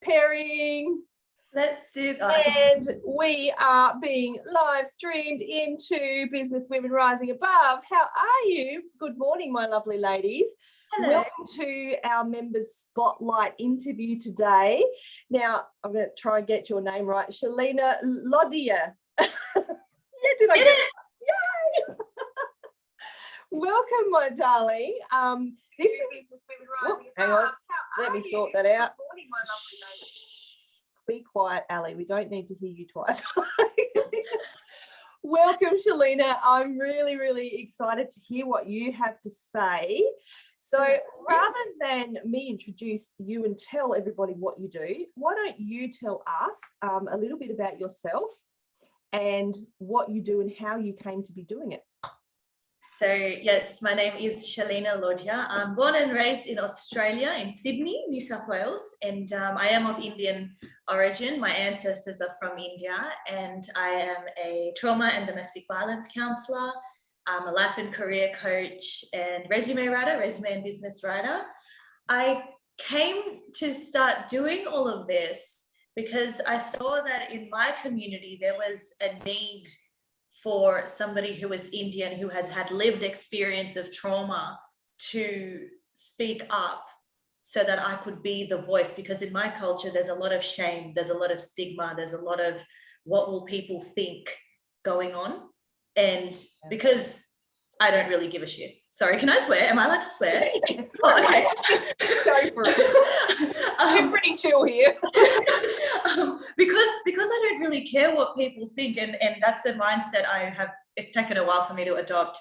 preparing. Let's do that. And we are being live streamed into Business Women Rising Above. How are you? Good morning, my lovely ladies. Hello. Welcome to our members spotlight interview today. Now, I'm going to try and get your name right. Shalina Lodhia. Yeah, did I get it? Yay! Welcome, my darling. This is Business Women Rising Above. Hang on. Let me sort that out. Good morning, my lovely ladies. Be quiet, Ali. We don't need to hear you twice. Welcome, Shalina. I'm really, really excited to hear what you have to say. So rather than me introduce you and tell everybody what you do, why don't you tell us a little bit about yourself and what you do and how you came to be doing it? So yes, my name is Shalina Lodhia. I'm born and raised in Australia, in Sydney, New South Wales, and I am of Indian origin. My ancestors are from India, and I am a trauma and domestic violence counsellor. I'm a life and career coach and resume and business writer. I came to start doing all of this because I saw that in my community there was a need for somebody who is Indian, who has had lived experience of trauma, to speak up so that I could be the voice. Because in my culture, there's a lot of shame, there's a lot of stigma, there's a lot of what will people think going on. And because I don't really give a shit. Sorry, can I swear? Am I allowed to swear? Yes. Okay. Go for it. I'm pretty chill here. Because I don't really care what people think, and that's a mindset I have. It's taken a while for me to adopt.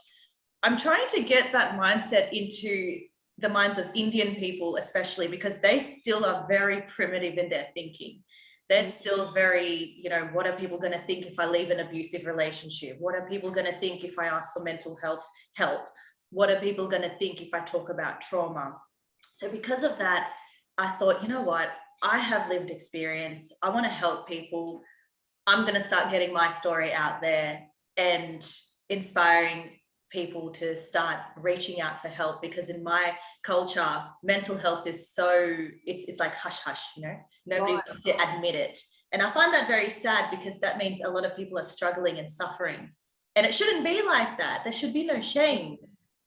I'm trying to get that mindset into the minds of Indian people, especially because they still are very primitive in their thinking. They're still very, what are people going to think if I leave an abusive relationship? What are people going to think if I ask for mental health help? What are people going to think if I talk about trauma? So because of that, I thought, you know what? I have lived experience. I want to help people. I'm going to start getting my story out there and inspiring people to start reaching out for help, because in my culture, mental health is it's like hush hush, nobody wants to admit it. And I find that very sad, because that means a lot of people are struggling and suffering, and it shouldn't be like that. There should be no shame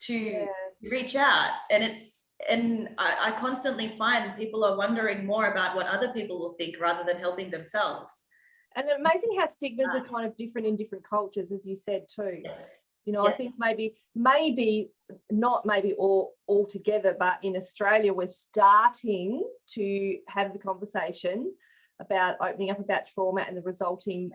to reach out. And I constantly find people are wondering more about what other people will think rather than helping themselves. And amazing how stigmas are kind of different in different cultures, as you said too. Yes. I think maybe not all together, but in Australia, we're starting to have the conversation about opening up about trauma and the resulting,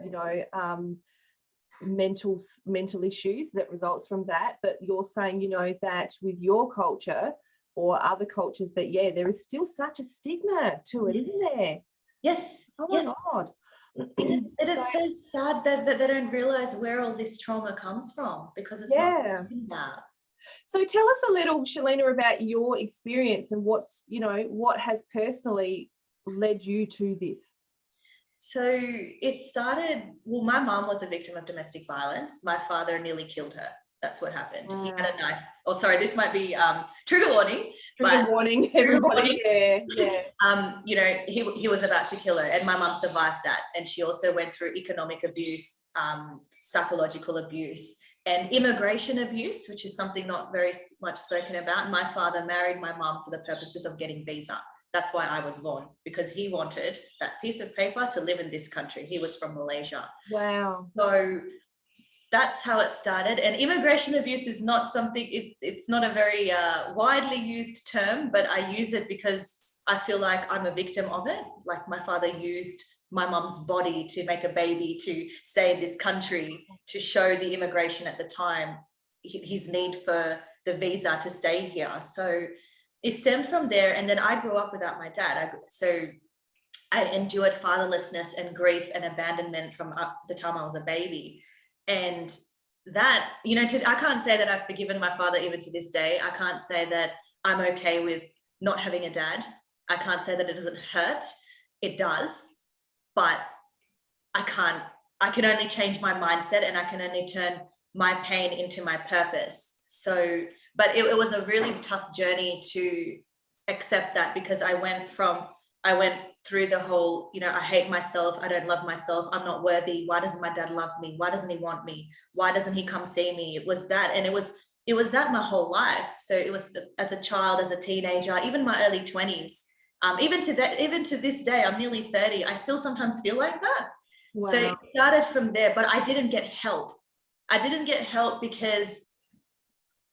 mental issues that results from that. But you're saying, that with your culture or other cultures, that there is still such a stigma to it, isn't there? Yes. Oh my God. And it's so sad that they don't realize where all this trauma comes from, because it's not spoken about. So tell us a little, Shalina, about your experience and what has personally led you to this. So it started, my mum was a victim of domestic violence. My father nearly killed her. That's what happened. He had a knife. Oh, sorry, this might be trigger warning. Trigger warning, everybody. Yeah. He was about to kill her, and my mum survived that. And she also went through economic abuse, psychological abuse, and immigration abuse, which is something not very much spoken about. My father married my mum for the purposes of getting visa. That's why I was born, because he wanted that piece of paper to live in this country. He was from Malaysia. Wow. So that's how it started. And immigration abuse is not something, it's not a very widely used term, but I use it because I feel like I'm a victim of it. Like, my father used my mum's body to make a baby to stay in this country, to show the immigration at the time, his need for the visa to stay here. So it stemmed from there. And then I grew up without my dad. So I endured fatherlessness and grief and abandonment from the time I was a baby. And that, I can't say that I've forgiven my father even to this day. I can't say that I'm okay with not having a dad. I can't say that it doesn't hurt. It does, but I can only change my mindset, and I can only turn my pain into my purpose. So, but it was a really tough journey to accept that, because I went through the whole, I hate myself, I don't love myself, I'm not worthy, why doesn't my dad love me, why doesn't he want me, why doesn't he come see me? It was that, and it was that my whole life. So it was as a child, as a teenager, even my early 20s, even to this day, I'm nearly 30, I still sometimes feel like that. Wow. So it started from there, but I didn't get help. I didn't get help because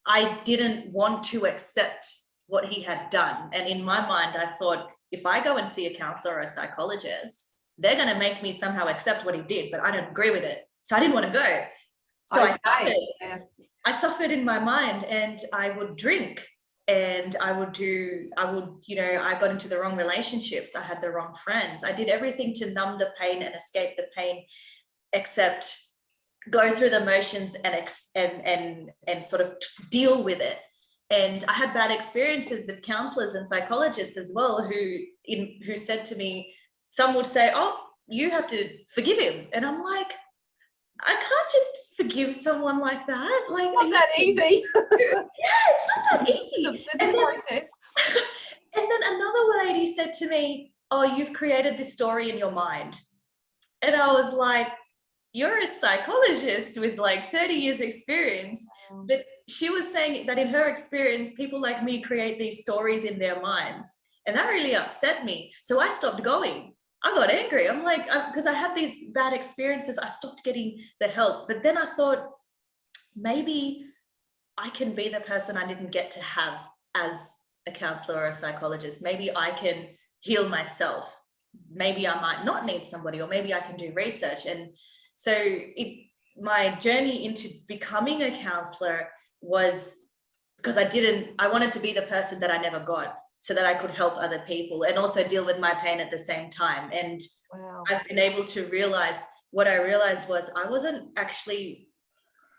I didn't want to accept what he had done. And in my mind, I thought, if I go and see a counselor or a psychologist, they're going to make me somehow accept what he did, but I don't agree with it. So I didn't want to go. So Okay. I suffered in my mind, and I would drink, and I got into the wrong relationships. I had the wrong friends. I did everything to numb the pain and escape the pain, except go through the motions and sort of deal with it. And I had bad experiences with counselors and psychologists as well, who said to me, some would say, oh, you have to forgive him. And I'm like, I can't just forgive someone like that. Like, not that easy. Yeah, it's not that easy. There's a process. And then another lady said to me, oh, you've created this story in your mind. And I was like, you're a psychologist with like 30 years experience. But she was saying that in her experience, people like me create these stories in their minds. And that really upset me. So I stopped going. I got angry. I'm like, because I had these bad experiences, I stopped getting the help. But then I thought, maybe I can be the person I didn't get to have as a counselor or a psychologist. Maybe I can heal myself. Maybe I might not need somebody, or maybe I can do research. And so my journey into becoming a counselor was because I wanted to be the person that I never got, so that I could help other people and also deal with my pain at the same time. And wow. I've been able to realize, what I realized was I wasn't actually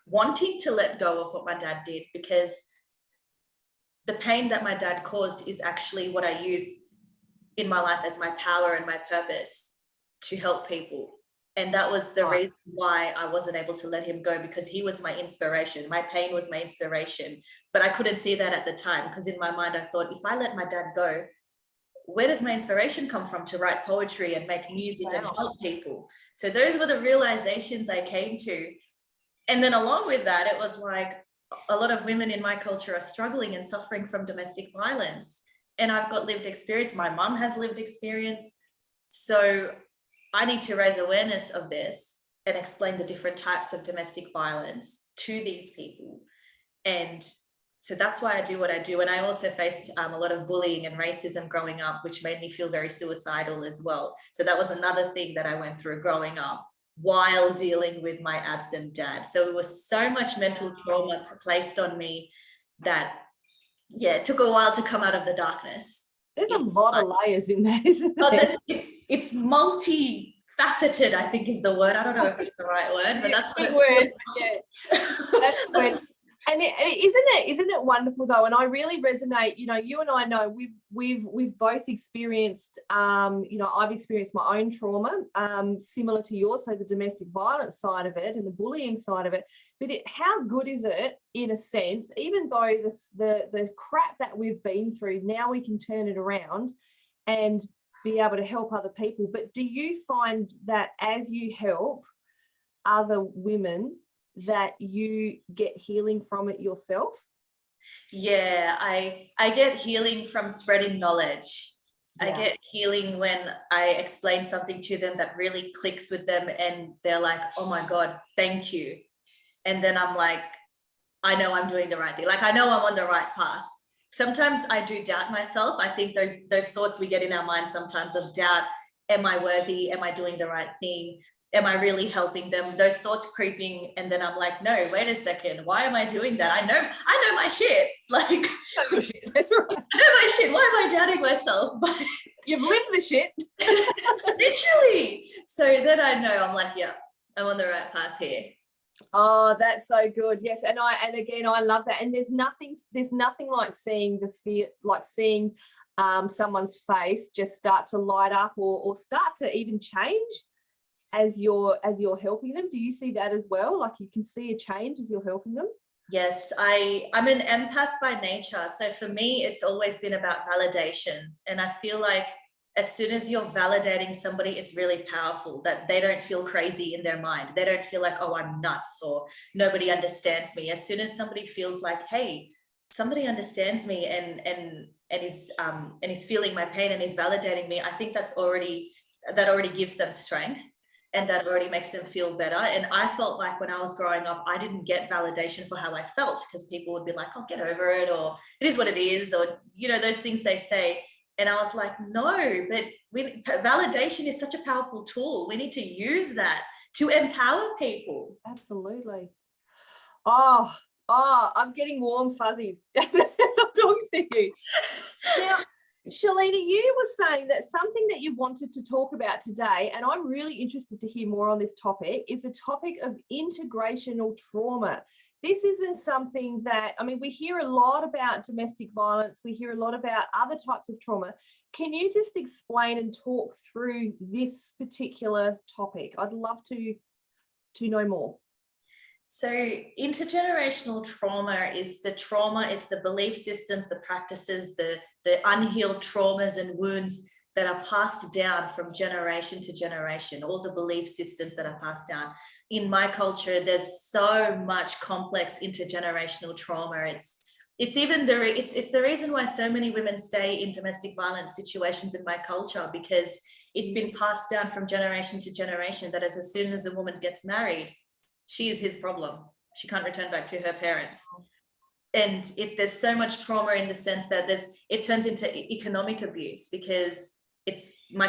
wanting to let go of what my dad did, because the pain that my dad caused is actually what I use in my life as my power and my purpose to help people. And that was the reason why I wasn't able to let him go, because he was my inspiration. My pain was my inspiration, but I couldn't see that at the time, because in my mind I thought, if I let my dad go, where does my inspiration come from to write poetry and make music and help people? So those were the realizations I came to. And then along with that, it was like, a lot of women in my culture are struggling and suffering from domestic violence. And I've got lived experience. My mum has lived experience. So I need to raise awareness of this and explain the different types of domestic violence to these people. And so that's why I do what I do. And I also faced a lot of bullying and racism growing up, which made me feel very suicidal as well. So that was another thing that I went through growing up while dealing with my absent dad. So it was so much mental trauma placed on me that, yeah, it took a while to come out of the darkness. There's a lot of layers in that, isn't there? It's multifaceted, I think is the word. I don't know if it's the right word, but that's the word. Yeah, that's the word. And isn't it wonderful though? And I really resonate. You and I know we've both experienced. I've experienced my own trauma, similar to yours. So the domestic violence side of it and the bullying side of it. But how good is it, in a sense, even though the crap that we've been through, now we can turn it around and be able to help other people. But do you find that as you help other women, that you get healing from it yourself? Yeah, I get healing from spreading knowledge. Yeah. I get healing when I explain something to them that really clicks with them, and they're like, oh my God, thank you. And then I'm like, I know I'm doing the right thing. Like, I know I'm on the right path. Sometimes I do doubt myself. I think those thoughts we get in our mind sometimes of doubt. Am I worthy? Am I doing the right thing? Am I really helping them? Those thoughts creeping. And then I'm like, no, wait a second. Why am I doing that? I know my shit. Like, that's right. I know my shit. Why am I doubting myself? But you've lived the shit. Literally. So then I know, I'm like, yeah, I'm on the right path here. Oh, that's so good. Yes. And again, I love that. And there's nothing like seeing the fear, like seeing someone's face just start to light up or start to even change as you're helping them. Do you see that as well? Like, you can see a change as you're helping them? Yes, I'm an empath by nature. So for me, it's always been about validation. And I feel like as soon as you're validating somebody, it's really powerful that they don't feel crazy in their mind. They don't feel like, oh, I'm nuts or nobody understands me. As soon as somebody feels like, hey, somebody understands me and is feeling my pain and is validating me, I think that already gives them strength, and that already makes them feel better. And I felt like when I was growing up, I didn't get validation for how I felt, because people would be like, oh, get over it, or it is what it is, or, you know, those things they say. And I was like, no, but validation is such a powerful tool. We need to use that to empower people. Absolutely. Oh, I'm getting warm fuzzies as I'm talking to you. Now, Shalina, you were saying that something that you wanted to talk about today, and I'm really interested to hear more on this topic, is the topic of intergenerational trauma. This isn't something that, I mean, we hear a lot about domestic violence. We hear a lot about other types of trauma. Can you just explain and talk through this particular topic? I'd love to know more. So intergenerational trauma is the belief systems, the practices, the unhealed traumas and wounds that are passed down from generation to generation, all the belief systems that are passed down. In my culture, there's so much complex intergenerational trauma. It's the reason why so many women stay in domestic violence situations in my culture, because it's been passed down from generation to generation, that as soon as a woman gets married, she is his problem. She can't return back to her parents. And there's so much trauma in the sense that it turns into economic abuse, because my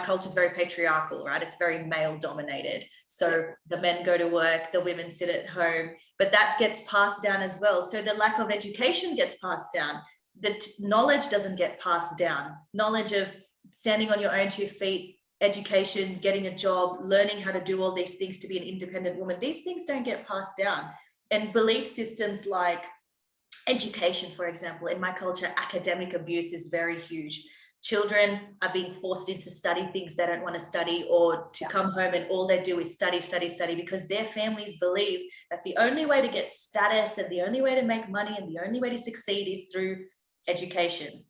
culture is very patriarchal, right? It's very male dominated. So the men go to work, the women sit at home, but that gets passed down as well. So the lack of education gets passed down. The knowledge doesn't get passed down. Knowledge of standing on your own 2 feet, education, getting a job, learning how to do all these things to be an independent woman. These things don't get passed down. And belief systems like education, for example, in my culture, academic abuse is very huge. Children are being forced into study things they don't want to study, or to come home and all they do is study, because their families believe that the only way to get status and the only way to make money and the only way to succeed is through education.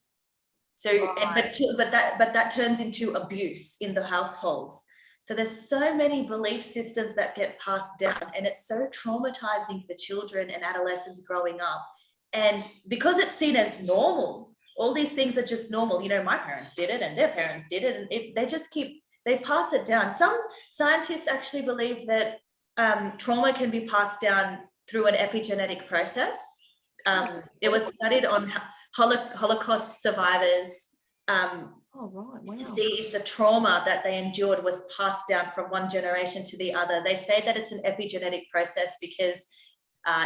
So, right. but that turns into abuse in the households. So there's so many belief systems that get passed down, and it's so traumatizing for children and adolescents growing up. And because it's seen as normal, all these things are just normal. You know, my parents did it and their parents did it, and they pass it down. Some scientists actually believe that trauma can be passed down through an epigenetic process. It was studied on Holocaust survivors to see if the trauma that they endured was passed down from one generation to the other. They say that it's an epigenetic process because,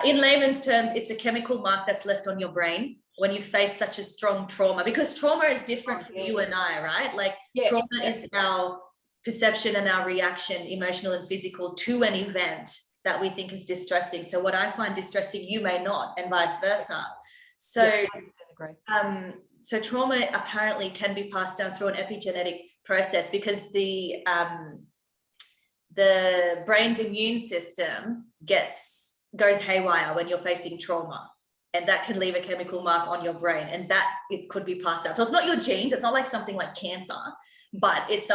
in layman's terms, it's a chemical mark that's left on your brain when you face such a strong trauma, because trauma is different for you and I, right? Like trauma is our perception and our reaction, emotional and physical, to an event that we think is distressing. So what I find distressing, you may not, and vice versa. So, so trauma apparently can be passed down through an epigenetic process, because the brain's immune system goes haywire when you're facing trauma, and that can leave a chemical mark on your brain, and that it could be passed down. So it's not your genes, it's not like something like cancer, but it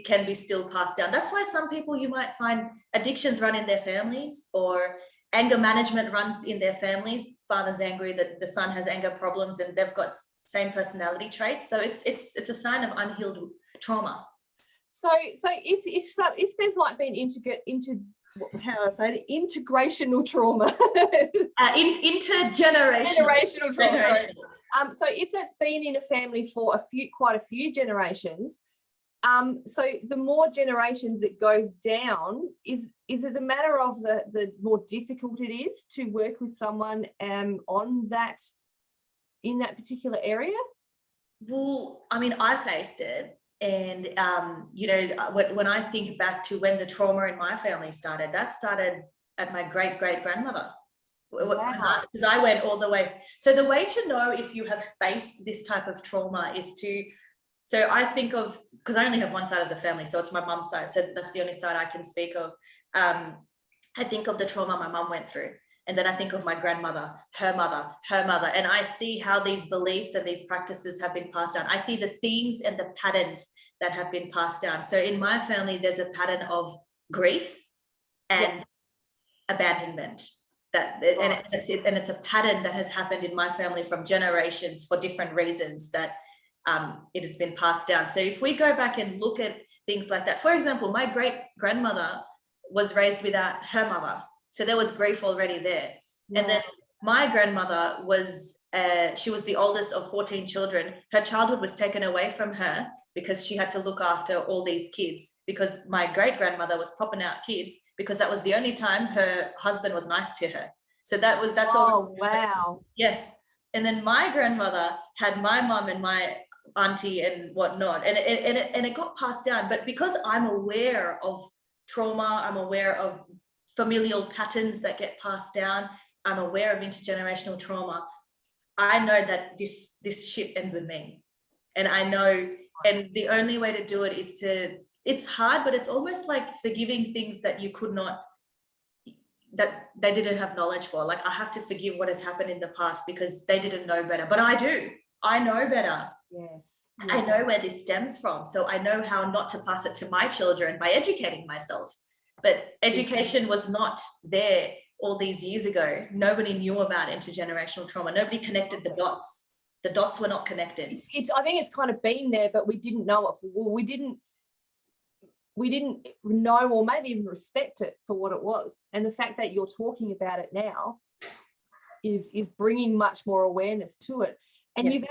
can be still passed down. That's why some people, you might find addictions run in their families, or anger management runs in their families. Father's angry, that the son has anger problems, and they've got same personality traits. So it's a sign of unhealed trauma. So if there's like been integrational trauma, intergenerational trauma. So if that's been in a family for quite a few generations, so the more generations it goes down, is it the matter of the more difficult it is to work with someone on that, in that particular area? Well, I mean, I faced it. And, you know, when I think back to when the trauma in my family started, that started at my great-great-grandmother. Because I went all the way. So the way to know if you have faced this type of trauma is so I think of, because I only have one side of the family, so it's my mum's side. So that's the only side I can speak of. I think of the trauma my mum went through. And then I think of my grandmother, her mother, her mother, and I see how these beliefs and these practices have been passed down. I see the themes and the patterns that have been passed down. So in my family, there's a pattern of grief and abandonment. And it's a pattern that has happened in my family from generations for different reasons that it has been passed down. So if we go back and look at things like that, for example, my great grandmother was raised without her mother. So there was grief already there. Yeah. And then my grandmother was, she was the oldest of 14 children. Her childhood was taken away from her because she had to look after all these kids, because my great grandmother was popping out kids because that was the only time her husband was nice to her. So that's all. Oh, wow. Yes. And then my grandmother had my mom and my auntie and whatnot, and it got passed down. But because I'm aware of trauma, I'm aware of familial patterns that get passed down, I'm aware of intergenerational trauma, I know that this shit ends with me. And I know, and the only way to do it is it's hard, but it's almost like forgiving things that you could not, that they didn't have knowledge for. Like, I have to forgive what has happened in the past because they didn't know better, but I do. I know better. Yes. I know where this stems from. So I know how not to pass it to my children by educating myself. But education was not there all these years ago. Nobody knew about intergenerational trauma. Nobody connected the dots. The dots were not connected. I think it's kind of been there, but we didn't know it. We didn't know, or maybe even respect it for what it was. And the fact that you're talking about it now is bringing much more awareness to it. And yes.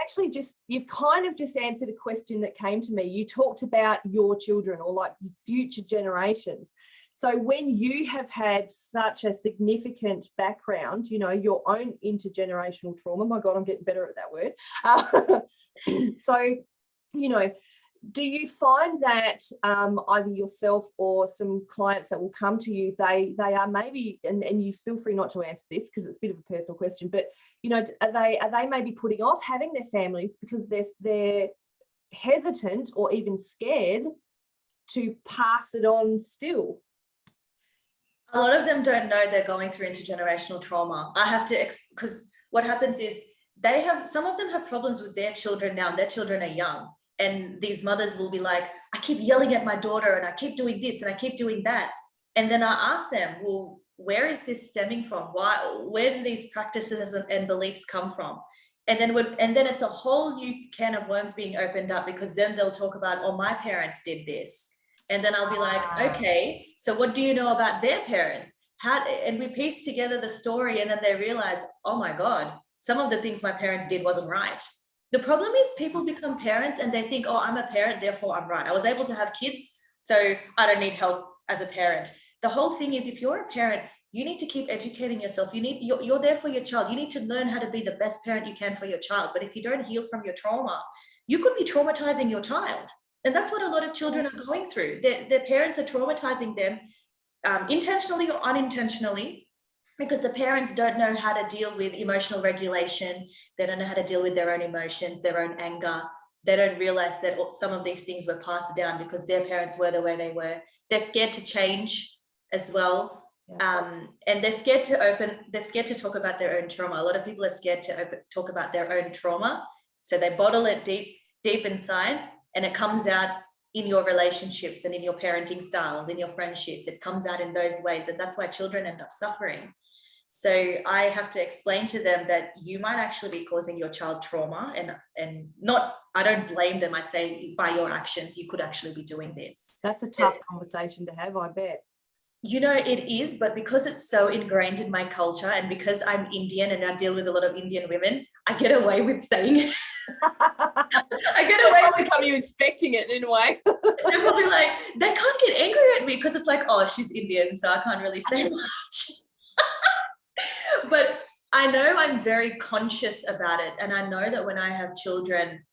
You've kind of just answered a question that came to me. You talked about your children, or like future generations. So when you have had such a significant background, you know, your own intergenerational trauma, my God, I'm getting better at that word. So, you know, do you find that either yourself or some clients that will come to you, they are maybe, and you feel free not to answer this because it's a bit of a personal question, but, you know, are they maybe putting off having their families because they're hesitant or even scared to pass it on still? A lot of them don't know they're going through intergenerational trauma. I have to, because what happens is some of them have problems with their children now, and their children are young. And these mothers will be like, I keep yelling at my daughter and I keep doing this and I keep doing that. And then I ask them, well, where is this stemming from? Where do these practices and beliefs come from? And then it's a whole new can of worms being opened up, because then they'll talk about, oh, my parents did this. And then I'll be like, okay, so what do you know about their parents? And we piece together the story, and then they realize, oh my God, some of the things my parents did wasn't right. The problem is people become parents and they think, oh, I'm a parent, therefore I'm right. I was able to have kids, so I don't need help as a parent. The whole thing is, if you're a parent, you need to keep educating yourself. You're there for your child. You need to learn how to be the best parent you can for your child. But if you don't heal from your trauma, you could be traumatizing your child. And that's what a lot of children are going through. Their parents are traumatizing them intentionally or unintentionally, because the parents don't know how to deal with emotional regulation. They don't know how to deal with their own emotions, their own anger. They don't realize that some of these things were passed down because their parents were the way they were. They're scared to change as well. And they're scared to talk about their own trauma. A lot of people are scared to talk about their own trauma. So they bottle it deep inside, and it comes out in your relationships and in your parenting styles, in your friendships. It comes out in those ways, and that's why children end up suffering. So I have to explain to them that you might actually be causing your child trauma, and not, I don't blame them. I say, by your actions, you could actually be doing this. That's a tough conversation to have, I bet. You know, it is, but because it's so ingrained in my culture, and because I'm Indian and I deal with a lot of Indian women, I get away with saying it. I get away with become you expecting it in a way. They're probably like, they can't get angry at me because it's like, oh, she's Indian, so I can't really say much. But I know I'm very conscious about it, and I know that when I have children,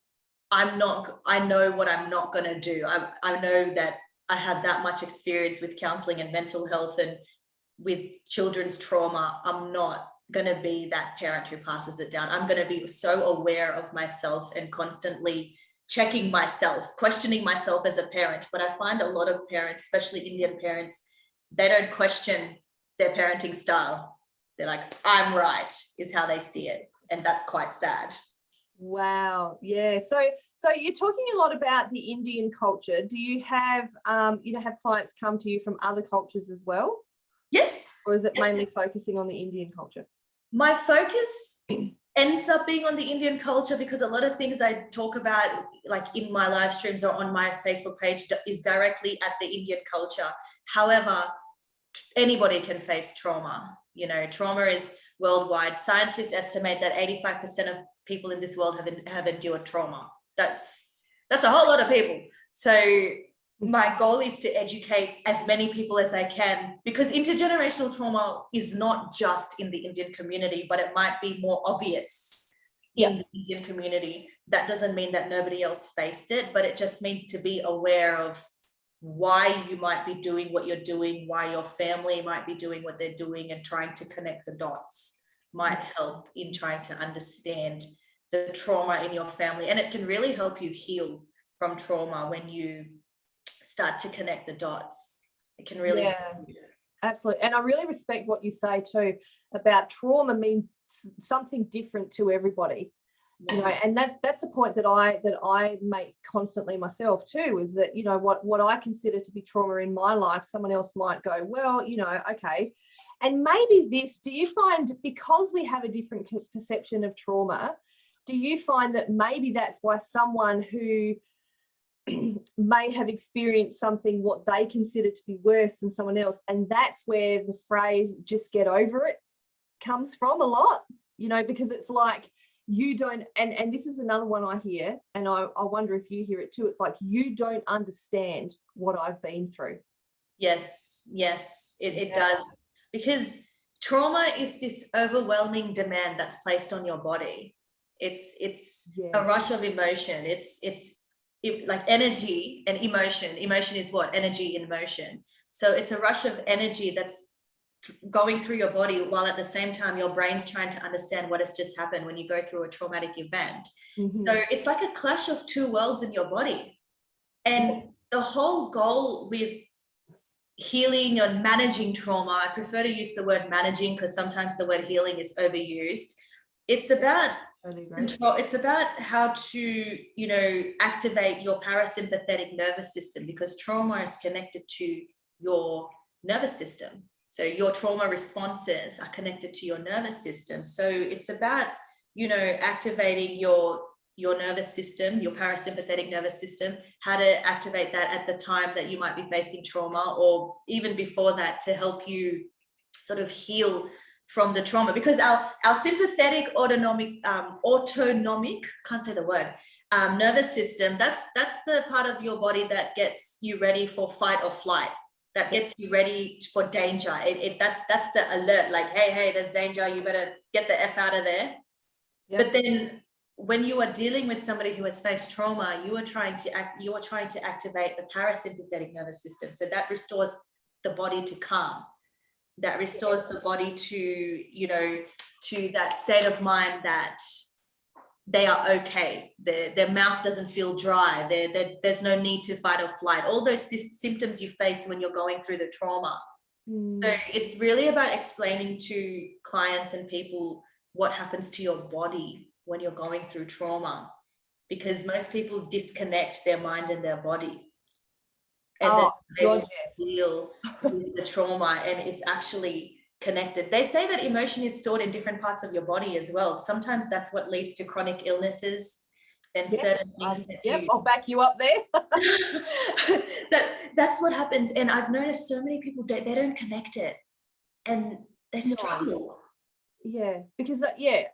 I know what I'm not going to do. I know that I have that much experience with counselling and mental health and with children's trauma. I'm not going to be that parent who passes it down. I'm going to be so aware of myself and constantly checking myself, questioning myself as a parent. But I find a lot of parents, especially Indian parents, they don't question their parenting style. They're like, I'm right, is how they see it. And that's quite sad. Wow. Yeah. So you're talking a lot about the Indian culture. Do you have have clients come to you from other cultures as well? Yes. Or is it Yes. mainly focusing on the Indian culture? My focus ends up being on the Indian culture because a lot of things I talk about, like in my live streams or on my Facebook page, is directly at the Indian culture. However, anybody can face trauma. You know, trauma is worldwide. Scientists estimate that 85% of people in this world have endured trauma. That's a whole lot of people. So my goal is to educate as many people as I can, because intergenerational trauma is not just in the Indian community, but it might be more obvious in the Indian community. That doesn't mean that nobody else faced it, but it just means to be aware of why you might be doing what you're doing, why your family might be doing what they're doing, and trying to connect the dots might help in trying to understand the trauma in your family. And it can really help you heal from trauma when you start to connect the dots. It can really help you. Absolutely. And I really respect what you say too about trauma means something different to everybody. Yes. You know, and that's a point that I make constantly myself too, is that, you know, what I consider to be trauma in my life, someone else might go, well, you know, okay. And maybe do you find, because we have a different perception of trauma, do you find that maybe that's why someone who may have experienced something what they consider to be worse than someone else, and that's where the phrase "just get over it" comes from a lot, you know, because it's like you don't, and this is another one I hear, and I wonder if you hear it too. It's like, you don't understand what I've been through. Yes, it does, because trauma is this overwhelming demand that's placed on your body. It's a rush of emotion. It's like energy and emotion. Emotion is what? Energy in motion. So it's a rush of energy that's going through your body, while at the same time your brain's trying to understand what has just happened when you go through a traumatic event. So it's like a clash of two worlds in your body. And the whole goal with healing and managing trauma, I prefer to use the word managing because sometimes the word healing is overused. It's about control. It's about how to, you know, activate your parasympathetic nervous system, because trauma is connected to your nervous system. So your trauma responses are connected to your nervous system. So it's about, you know, activating your nervous system, your parasympathetic nervous system, how to activate that at the time that you might be facing trauma, or even before that, to help you sort of heal from the trauma. Because our sympathetic autonomic can't say the word, nervous system, that's the part of your body that gets you ready for fight or flight, that gets you ready for danger. That's the alert, like, hey, there's danger, you better get the F out of there. But then when you are dealing with somebody who has faced trauma, you are trying to activate the parasympathetic nervous system. So that restores the body to calm. That restores the body to, you know, to that state of mind that they are okay. Their mouth doesn't feel dry. There's no need to fight or flight. All those symptoms you face when you're going through the trauma. So it's really about explaining to clients and people what happens to your body when you're going through trauma, because most people disconnect their mind and their body. And then they will deal with the trauma, and it's actually connected. They say that emotion is stored in different parts of your body as well. Sometimes that's what leads to chronic illnesses and certain things. I'll back you up there. That's what happens. And I've noticed so many people, they don't connect it, and they struggle. Yeah, because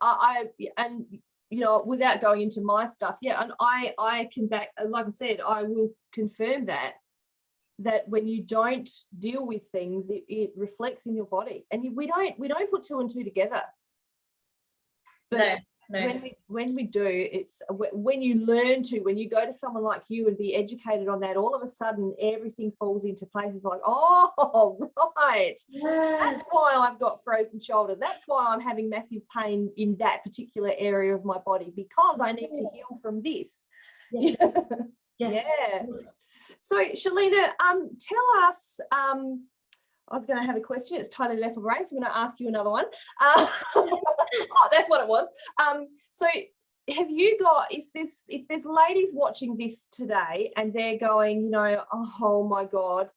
I and you know, without going into my stuff, and I can back, like I said, I will confirm that when you don't deal with things, it reflects in your body, and we don't put two and two together. But no. When we do, it's when you learn to, when you go to someone like you and be educated on that, all of a sudden everything falls into place. It's like, oh, right. Yes. That's why I've got frozen shoulder. That's why I'm having massive pain in that particular area of my body, because I need to heal from this. Yes. Yes. So Shalina, tell us, I was going to have a question. It's totally left my brain. So I'm going to ask you another one. Oh, that's what it was. So have you got, if there's ladies watching this today and they're going, you know, oh my God,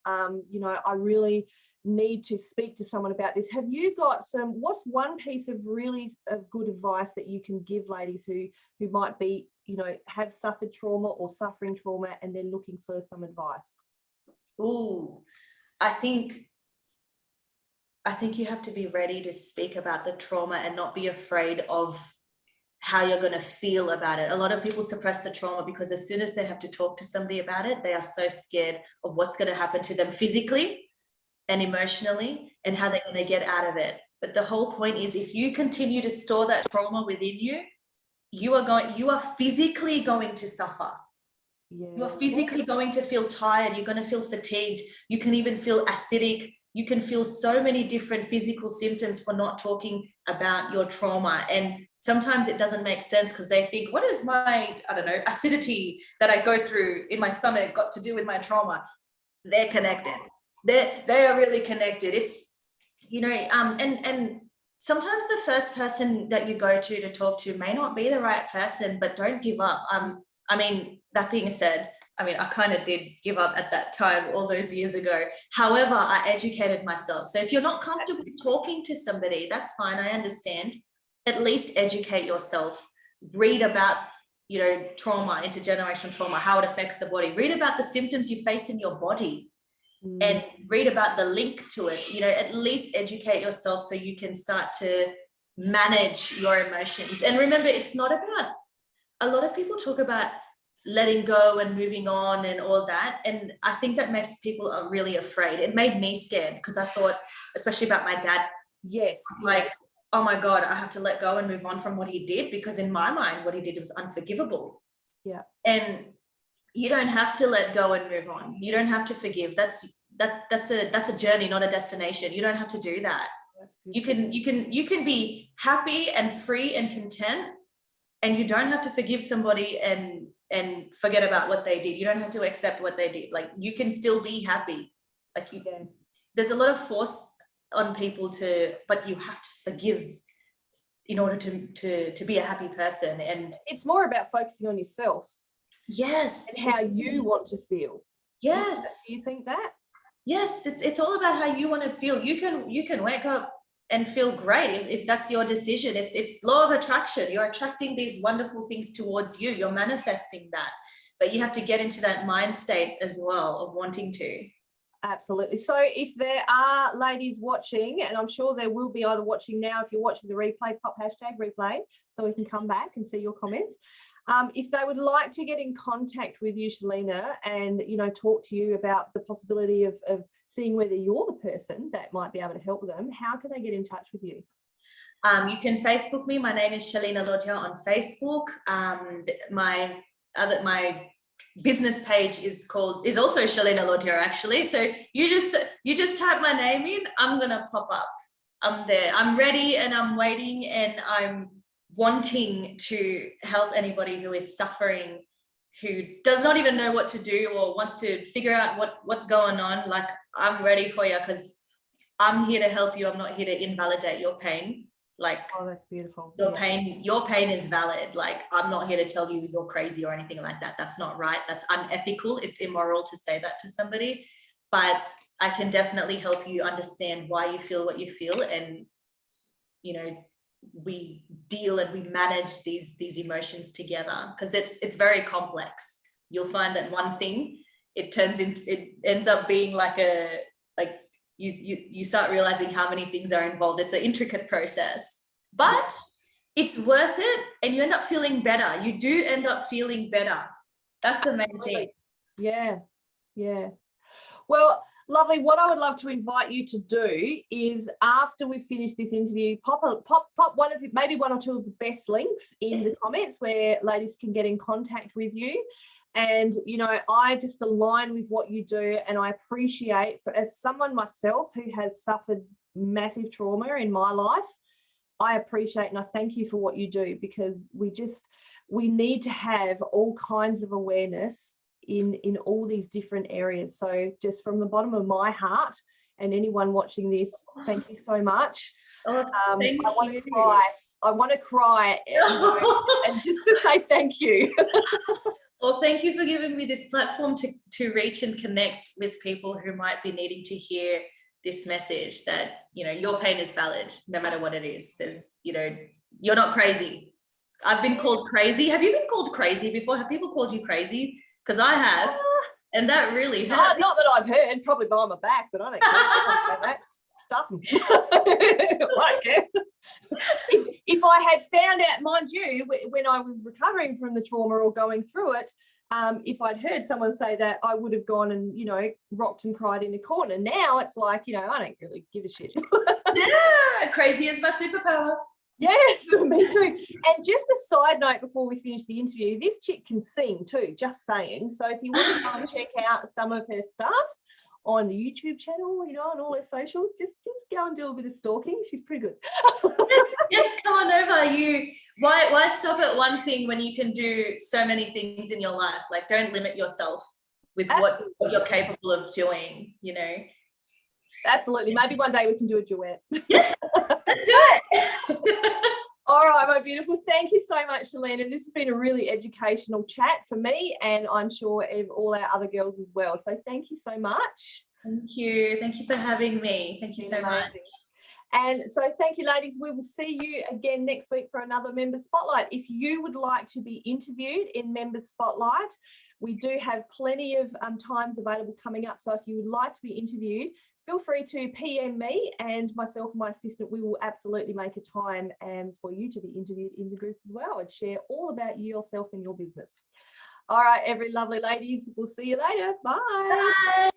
you know, I really need to speak to someone about this. Have you got what's one piece of really good advice that you can give ladies who might be, you know, have suffered trauma or suffering trauma and they're looking for some advice? Ooh, I think you have to be ready to speak about the trauma and not be afraid of how you're going to feel about it. A lot of people suppress the trauma because as soon as they have to talk to somebody about it, they are so scared of what's going to happen to them physically and emotionally and how they're going to get out of it. But the whole point is, if you continue to store that trauma within you, you are physically going to suffer. Yeah. You're physically going to feel tired. You're going to feel fatigued. You can even feel acidic. You can feel so many different physical symptoms for not talking about your trauma. And sometimes it doesn't make sense because they think, what is my, I don't know, acidity that I go through in my stomach got to do with my trauma? They're connected. They are really connected. It's, you know, and sometimes the first person that you go to talk to may not be the right person, but don't give up. I mean, that being said, I mean, I kind of did give up at that time all those years ago. However, I educated myself. So if you're not comfortable talking to somebody, that's fine. I understand. At least educate yourself. Read about, you know, trauma, intergenerational trauma, how it affects the body. Read about the symptoms you face in your body and read about the link to it. You know, at least educate yourself so you can start to manage your emotions. And remember, it's not about, a lot of people talk about letting go and moving on and all that. And I think that makes people really afraid. It made me scared because I thought, especially about my dad. Yes. Like, oh my God, I have to let go and move on from what he did, because in my mind, what he did was unforgivable. Yeah. And you don't have to let go and move on. You don't have to forgive. That's a journey, not a destination. You don't have to do that. You can be happy and free and content, and you don't have to forgive somebody and forget about what they did. You don't have to accept what they did. Like, you can still be happy. Like, there's a lot of force on people but you have to forgive in order to be a happy person. And it's more about focusing on yourself. Yes. And how you want to feel. Yes. Do you think that? Yes, it's all about how you want to feel. You can wake up and feel great if that's your decision. It's law of attraction. You're attracting these wonderful things towards you. You're manifesting that. But you have to get into that mind state as well of wanting to. Absolutely. So if there are ladies watching, and I'm sure there will be either watching now, if you're watching the replay, pop #replay so we can come back and see your comments. If they would like to get in contact with you, Shalina, and, you know, talk to you about the possibility of seeing whether you're the person that might be able to help them, how can they get in touch with you? You can Facebook me. My name is Shalina Lodhia on Facebook. My business page is also Shalina Lodhia, actually. So you just type my name in, I'm gonna pop up. I'm there. I'm ready and I'm waiting and I'm wanting to help anybody who is suffering, who does not even know what to do or wants to figure out what's going on. Like, I'm ready for you because I'm here to help you. I'm not here to invalidate your pain. Like, oh, that's beautiful. Your pain is valid. Like, I'm not here to tell you you're crazy or anything like that. That's not right. That's unethical. It's immoral to say that to somebody. But I can definitely help you understand why you feel what you feel, and, you know, we deal and we manage these emotions together, because it's very complex. You'll find that one thing, it ends up being you start realizing how many things are involved. It's an intricate process, but it's worth it, and you end up feeling better. You do end up feeling better. That's the main thing. Yeah. Well, lovely. What I would love to invite you to do is, after we finish this interview, pop one of maybe one or two of the best links in the comments where ladies can get in contact with you. And, you know, I just align with what you do, and I appreciate, as someone myself who has suffered massive trauma in my life, I appreciate and I thank you for what you do, because we need to have all kinds of awareness in all these different areas. So just from the bottom of my heart and anyone watching this, thank you so much. Oh, thank I want you. to cry. I want to cry, and just to say thank you. Well, thank you for giving me this platform to reach and connect with people who might be needing to hear this message that, you know, your pain is valid no matter what it is. There's, you know, you're not crazy. I've been called crazy. Have you been called crazy before? Have people called you crazy? Because I have, and that really hurt. Not that I've heard, probably behind my back, but I don't care. I don't say that. Stuff them. I don't care. If I had found out, mind you, when I was recovering from the trauma or going through it, if I'd heard someone say that, I would have gone and, you know, rocked and cried in the corner. Now it's like, you know, I don't really give a shit. Yeah, crazy is my superpower. Yes, me too. And just a side note before we finish the interview, this chick can sing too, just saying. So if you want to go and check out some of her stuff on the YouTube channel, you know, and all her socials, just go and do a bit of stalking. She's pretty good. Yes, come on over. Why stop at one thing when you can do so many things in your life? Like, don't limit yourself with what you're capable of doing, you know. Absolutely. Maybe one day we can do a duet. Yes, let's do it. All right, my beautiful. Thank you so much, Shalina. This has been a really educational chat for me, and I'm sure of all our other girls as well. So thank you so much. Thank you. Thank you for having me. Thank you so much. And so thank you, ladies. We will see you again next week for another Member Spotlight. If you would like to be interviewed in Member Spotlight, we do have plenty of times available coming up. So if you would like to be interviewed, feel free to PM me, and myself and my assistant, we will absolutely make a time for you to be interviewed in the group as well and share all about yourself and your business. All right, every lovely ladies, we'll see you later. Bye. Bye.